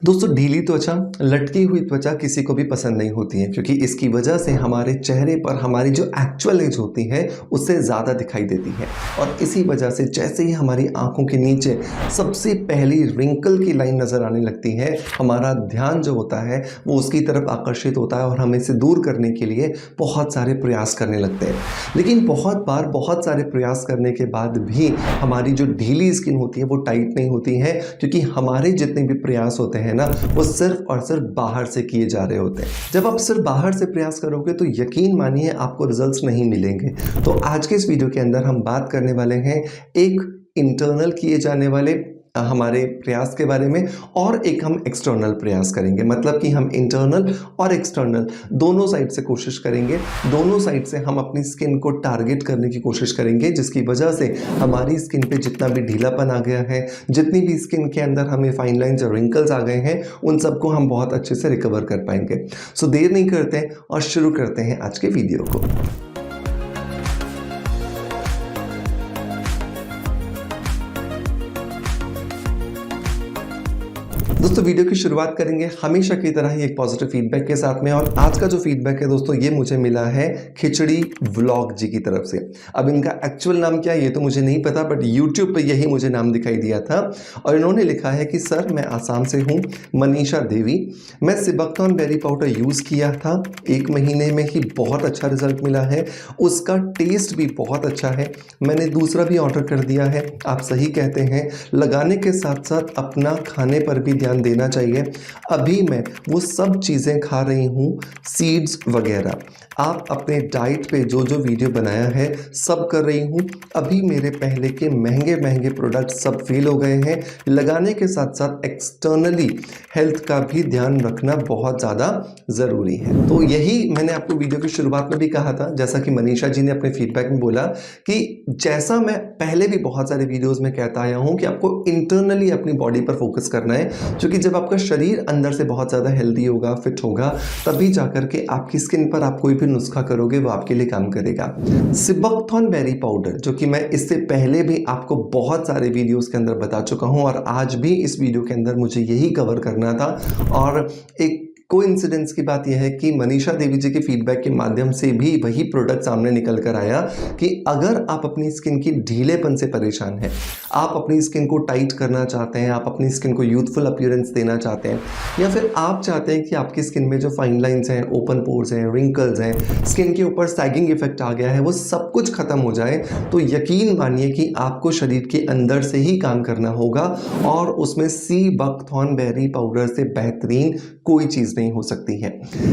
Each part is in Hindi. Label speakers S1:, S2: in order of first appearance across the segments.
S1: दोस्तों ढीली त्वचा, लटकी हुई त्वचा किसी को भी पसंद नहीं होती है क्योंकि इसकी वजह से हमारे चेहरे पर हमारी जो एक्चुअल एज होती है उससे ज़्यादा दिखाई देती है। और इसी वजह से जैसे ही हमारी आंखों के नीचे सबसे पहली रिंकल की लाइन नज़र आने लगती है, हमारा ध्यान जो होता है वो उसकी तरफ आकर्षित होता है और हम इसे दूर करने के लिए बहुत सारे प्रयास करने लगते हैं। लेकिन बहुत बार बहुत सारे प्रयास करने के बाद भी हमारी जो ढीली स्किन होती है वो टाइट नहीं होती है, क्योंकि हमारे जितने भी प्रयास होते हैं ना वो सिर्फ और सिर्फ बाहर से किए जा रहे होते हैं। जब आप सिर्फ बाहर से प्रयास करोगे तो यकीन मानिए आपको रिजल्ट्स नहीं मिलेंगे। तो आज के इस वीडियो के अंदर हम बात करने वाले हैं एक इंटरनल किए जाने वाले हमारे प्रयास के बारे में, और एक हम एक्सटर्नल प्रयास करेंगे। मतलब कि हम इंटरनल और एक्सटर्नल दोनों साइड से कोशिश करेंगे, दोनों साइड से हम अपनी स्किन को टारगेट करने की कोशिश करेंगे, जिसकी वजह से हमारी स्किन पे जितना भी ढीलापन आ गया है, जितनी भी स्किन के अंदर हमें फाइन लाइन्स और रिंकल्स आ गए हैं, उन सबको हम बहुत अच्छे से रिकवर कर पाएंगे। सो देर नहीं करते और शुरू करते हैं आज के वीडियो को। दोस्तों वीडियो की शुरुआत करेंगे हमेशा की तरह ही एक पॉजिटिव फीडबैक के साथ में। और आज का जो फीडबैक है दोस्तों ये मुझे मिला है खिचड़ी व्लॉग जी की तरफ से। अब इनका एक्चुअल नाम क्या है ये तो मुझे नहीं पता, बट यूट्यूब पे यही मुझे नाम दिखाई दिया था। और इन्होंने लिखा है कि सर मैं आसाम से हूँ, मनीषा देवी। मैं सिबकथॉर्न बेरी पाउडर यूज़ किया था, 1 महीने में ही बहुत अच्छा रिजल्ट मिला है, उसका टेस्ट भी बहुत अच्छा है। मैंने दूसरा भी ऑर्डर कर दिया है। आप सही कहते हैं, लगाने के साथ साथ अपना खाने पर भी ध्यान देना चाहिए। अभी मैं वो सब चीज़ें खा रही हूँ, सीड्स वगैरह। आप अपने डाइट पे जो जो वीडियो बनाया है सब कर रही हूँ। अभी मेरे पहले के महंगे महंगे प्रोडक्ट सब फेल हो गए हैं। लगाने के साथ साथ एक्सटर्नली हेल्थ का भी ध्यान रखना बहुत ज़्यादा ज़रूरी है। तो यही मैंने आपको वीडियो की शुरुआत में भी कहा था, जैसा कि मनीषा जी ने अपने फीडबैक में बोला कि जैसा मैं पहले भी बहुत सारे वीडियोज़ में कहता आया हूँ कि आपको इंटरनली अपनी बॉडी पर फोकस करना है, क्योंकि जब आपका शरीर अंदर से बहुत ज़्यादा हेल्दी होगा, फिट होगा, तभी जाकर के आपकी स्किन पर आप कोई भी नुस्खा करोगे वो आपके लिए काम करेगा। सिबकथॉर्न बेरी पाउडर, जो कि मैं इससे पहले भी आपको बहुत सारे वीडियोस के अंदर बता चुका हूं, और आज भी इस वीडियो के अंदर मुझे यही कवर करना था। और एक कोइंसिडेंस की बात यह है कि मनीषा देवी जी के फीडबैक के माध्यम से भी वही प्रोडक्ट सामने निकल कर आया कि अगर आप अपनी स्किन की ढीलेपन से परेशान हैं, आप अपनी स्किन को टाइट करना चाहते हैं, आप अपनी स्किन को यूथफुल अपीयरेंस देना चाहते हैं, या फिर आप चाहते हैं कि आपकी स्किन में जो फाइन लाइंस हैं, ओपन पोर्स हैं, रिंकल्स हैं, स्किन के ऊपर सैगिंग इफेक्ट आ गया है, वो सब कुछ खत्म हो जाए, तो यकीन मानिए कि आपको शरीर के अंदर से ही काम करना होगा। और उसमें सिबकथॉर्न बेरी पाउडर से बेहतरीन कोई चीज़ नहीं हो सकती है।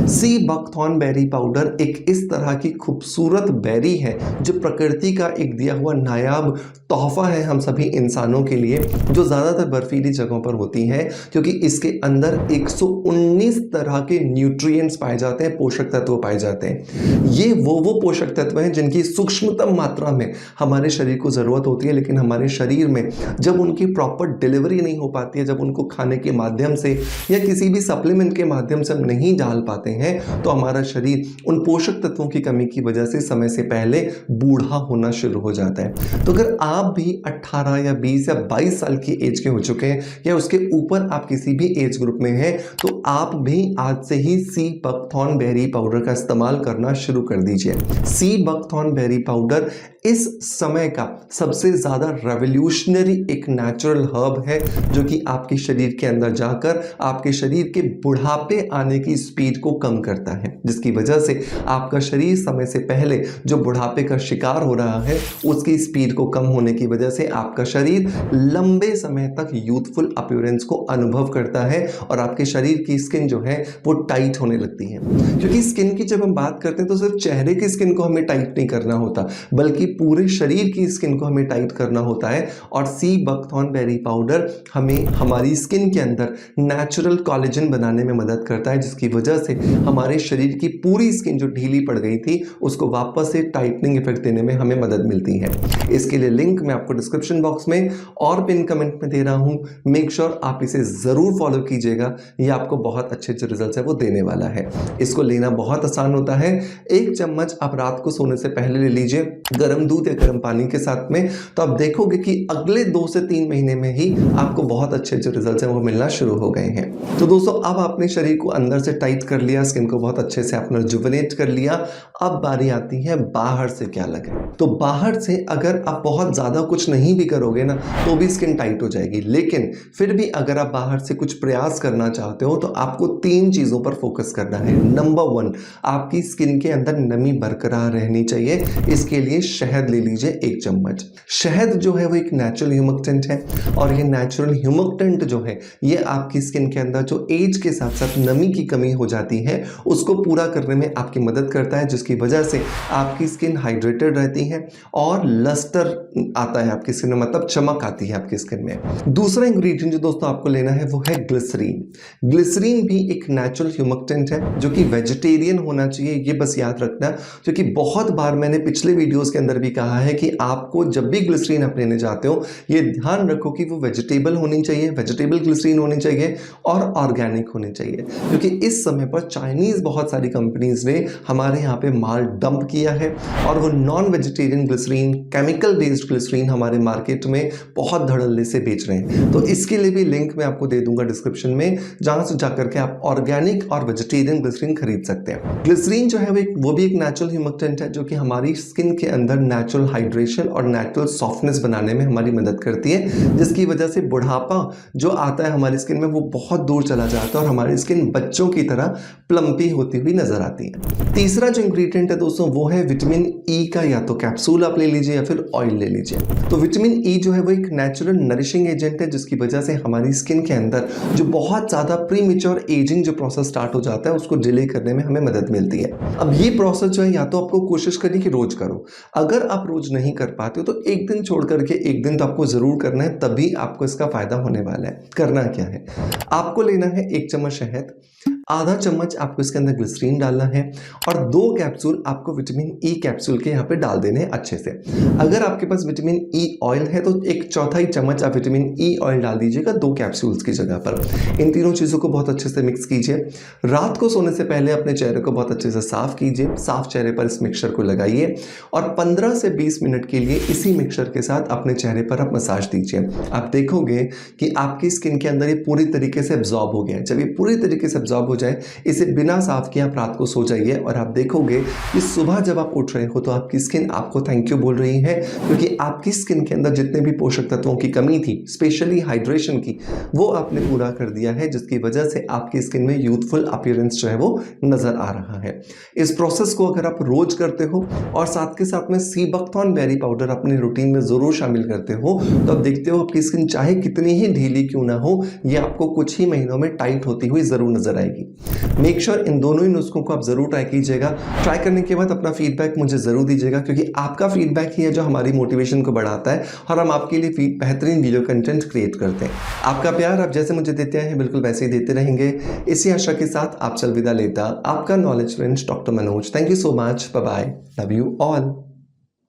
S1: सिबकथॉर्न बेरी पाउडर एक इस तरह की खूबसूरत बेरी है जो प्रकृति का एक दिया हुआ नायाब तोहफा है हम सभी इंसानों के लिए, जो ज़्यादातर बर्फीली जगहों पर होती है, क्योंकि इसके अंदर 119 तरह के न्यूट्रिएंट्स पाए जाते हैं, पोषक तत्व पाए जाते हैं। ये वो पोषक तत्व हैं जिनकी सूक्ष्मतम मात्रा में हमारे शरीर को ज़रूरत होती है, लेकिन हमारे शरीर में जब उनकी प्रॉपर डिलीवरी नहीं हो पाती है, जब उनको खाने के माध्यम से या किसी भी सप्लीमेंट के माध्यम से हम नहीं डाल पाते हैं, तो हमारा शरीर उन पोषक तत्वों की कमी की वजह से समय से पहले बूढ़ा होना शुरू हो जाता है। तो अगर आप भी 18 या 20 या 22 साल की एज के हो चुके हैं, या उसके ऊपर आप किसी भी एज ग्रुप में हैं, तो आप भी आज से ही सिबकथॉर्न बेरी पाउडर का इस्तेमाल करना शुरू कर दीजिए। सिबकथॉर्न बेरी पाउडर इस समय का सबसे ज़्यादा रेवोल्यूशनरी एक नेचुरल हर्ब है, जो कि आपके शरीर के अंदर जाकर आपके शरीर के बुढ़ापे आने की स्पीड को कम करता है, जिसकी वजह से आपका शरीर समय से पहले जो बुढ़ापे का शिकार हो रहा है उसकी स्पीड को कम होने की वजह से आपका शरीर लंबे समय तक यूथफुल अपीयरेंस को अनुभव करता है, और आपके शरीर की स्किन जो है वो टाइट होने लगती है। क्योंकि स्किन की जब हम बात करते हैं तो सिर्फ चेहरे की स्किन को हमें टाइट नहीं करना होता, बल्कि पूरे शरीर की स्किन को हमें टाइट करना होता है। और सिबकथॉर्न बेरी पाउडर हमें हमारी स्किन के अंदर नेचुरल कोलेजन बनाने में मदद करता है, जिसकी वजह से हमारे शरीर की पूरी स्किन जो ढीली पड़ गई थी उसको वापस से टाइटनिंग इफेक्ट देने में हमें मदद मिलती है। इसके लिए लिंक मैं आपको डिस्क्रिप्शन बॉक्स में और पिन कमेंट में दे रहा हूं। मेक श्योर आप इसे ज़रूर फॉलो कीजिएगा, ये आपको बहुत अच्छे अच्छे रिजल्ट है वो देने वाला है। इसको लेना बहुत आसान होता है। 1 चम्मच आप रात को सोने से पहले ले लीजिए, गर्म दूध या गर्म पानी के साथ में, तो आप देखोगे कि अगले 2 से 3 महीने में ही आपको बहुत अच्छे जो रिजल्ट्स हैं वो मिलना शुरू हो गए हैं। तो दोस्तों अब आपने शरीर को अंदर से टाइट कर लिया, स्किन को बहुत अच्छे से आपने रिजुवेनेट कर लिया। अब बारी आती है बाहर से क्या लगे। तो बाहर से अगर आप बहुत ज़्यादा कुछ नहीं भी करोगे ना तो भी स्किन टाइट हो जाएगी, लेकिन फिर भी अगर आप बाहर से कुछ प्रयास करना चाहते हो तो आपको 3 चीज़ों पर फोकस करना है। नंबर 1, आपकी स्किन के अंदर नमी बरकरार रहनी चाहिए। इसके लिए शहद ले लीजिए 1 चम्मच। शहद जो है वो एक नेचुरल ह्यूमक्टेंट है और ये नेचुरल ह्यूमक्टेंट जो है ये आपकी स्किन के अंदर जो एज के साथ साथ नमी की कमी हो जाती है उसको पूरा करने में आपकी मदद करता है, जिसकी वजह से आपकी स्किन हाइड्रेटेड रहती है और लस्टर आता है आपकी स्किन में, मतलब चमक आती है आपकी स्किन में। दूसरा इंग्रेडिएंट जो दोस्तों आपको लेना है वो है ग्लिसरीन। ग्लिसरीन भी एक नेचुरल ह्यूमक्टेंट है जो कि वेजिटेरियन होना चाहिए, ये बस याद रखना, क्योंकि बहुत बार मैंने पिछले वीडियोस के अंदर भी कहा है कि आपको जब भी ग्लिसरीन आप लेने जाते हो ये ध्यान रखो कि वो वेजिटेबल होनी चाहिए, वेजिटेबल ग्लिसरीन होनी चाहिए और ऑर्गेनिक होनी चाहिए, क्योंकि इस समय पर चाइनीज बहुत सारी कंपनीज ने हमारे यहाँ पे माल डंप किया है और वो non vegetarian glycerine, chemical based glycerine हमारे मार्केट में बहुत धड़ल्ले से बेच रहे हैं। तो इसके लिए भी लिंक मैं आपको दे दूंगा डिस्क्रिप्शन में, जहां से जाकर के आप ऑर्गेनिक और वेजिटेरियन ग्लिसरीन खरीद सकते हैं। ग्लिसरीन जो है वो भी एक नेचुरल ह्यूमक्टेंट है जो कि हमारी स्किन के अंदर नेचुरल हाइड्रेशन और नेचुरल सॉफ्टनेस बनाने में हमारी मदद करती है, जिसकी वजह से बुढ़ापा जो आता है हमारी स्किन में वो बहुत दूर चला जाता है और हमारी स्किन बच्चों की तरह प्लम्पी होती हुई नजर आती है। तीसरा जो इंग्रेडिएंट है दोस्तों वो है विटामिन ई का या तो कैप्सूल आप ले लीजिए या फिर ऑयल ले लीजिए। तो विटामिन ई जो है वो एक नेचुरल नरिशिंग एजेंट है जिसकी वजह से हमारी स्किन के अंदर जो बहुत ज़्यादा प्रीमेच्योर एजिंग जो प्रोसेस स्टार्ट हो जाता है उसको डिले करने में हमें मदद मिलती है। अब ये प्रोसेस जो है या तो आपको कोशिश करनी कि रोज करो, अगर आप रोज नहीं कर पाते हो तो एक दिन छोड़ करके एक दिन तो आपको जरूर करना है, तभी आपको इसका फायदा होने वाला है। करना क्या है, आपको लेना है 1 चम्मच शहद, आधा चम्मच आपको इसके अंदर ग्लिसरीन डालना है और 2 कैप्सूल आपको विटामिन ई कैप्सूल के यहाँ पे डाल देने हैं अच्छे से। अगर आपके पास विटामिन ई ऑयल है तो 1/4 चम्मच आप विटामिन ई ऑयल डाल दीजिएगा 2 कैप्सूल्स की जगह पर। इन तीनों चीज़ों को बहुत अच्छे से मिक्स कीजिए। रात को सोने से पहले अपने चेहरे को बहुत अच्छे से साफ कीजिए, साफ चेहरे पर इस मिक्सचर को लगाइए और 15 से 20 मिनट के लिए इसी मिक्सचर के साथ अपने चेहरे पर आप मसाज दीजिए। आप देखोगे कि आपकी स्किन के अंदर ये पूरी तरीके से एब्जॉर्ब हो गया है। जब ये पूरी तरीके से एब्जॉर्ब हो जाए, इसे बिना साफ किए आप रात को सो जाइए और आप देखोगे कि सुबह जब आप उठ रहे हो तो आपकी स्किन आपको थैंक यू बोल रही है, क्योंकि आपकी स्किन के अंदर जितने भी पोषक तत्वों की कमी थी, स्पेशली हाइड्रेशन की, वो आपने पूरा कर दिया है, जिसकी वजह से आपकी स्किन में यूथफुल अपीयरेंस जो है वो नजर आ रहा है। इस प्रोसेस को अगर आप रोज करते हो और साथ के साथ में सी बकथॉर्न बेरी पाउडर अपने रूटीन में जरूर शामिल करते हो तो आप देखते हो आपकी स्किन चाहे कितनी ही ढीली क्यों ना हो, ये आपको कुछ ही महीनों में टाइट होती हुई जरूर नजर आएगी। मेक श्योर इन दोनों ही नुस्खों को आप जरूर ट्राई कीजिएगा। ट्राई करने के बाद अपना फीडबैक मुझे जरूर दीजिएगा, क्योंकि आपका फीडबैक ही है जो हमारी मोटिवेशन को बढ़ाता है और हम आपके लिए बेहतरीन वीडियो कंटेंट क्रिएट करते हैं। आपका प्यार आप जैसे मुझे देते हैं बिल्कुल वैसे ही देते रहेंगे। इसी आशा के साथ आपसे अलविदा लेता आपका knowledge friend doctor Manoj. Thank you so much, bye bye, love you all.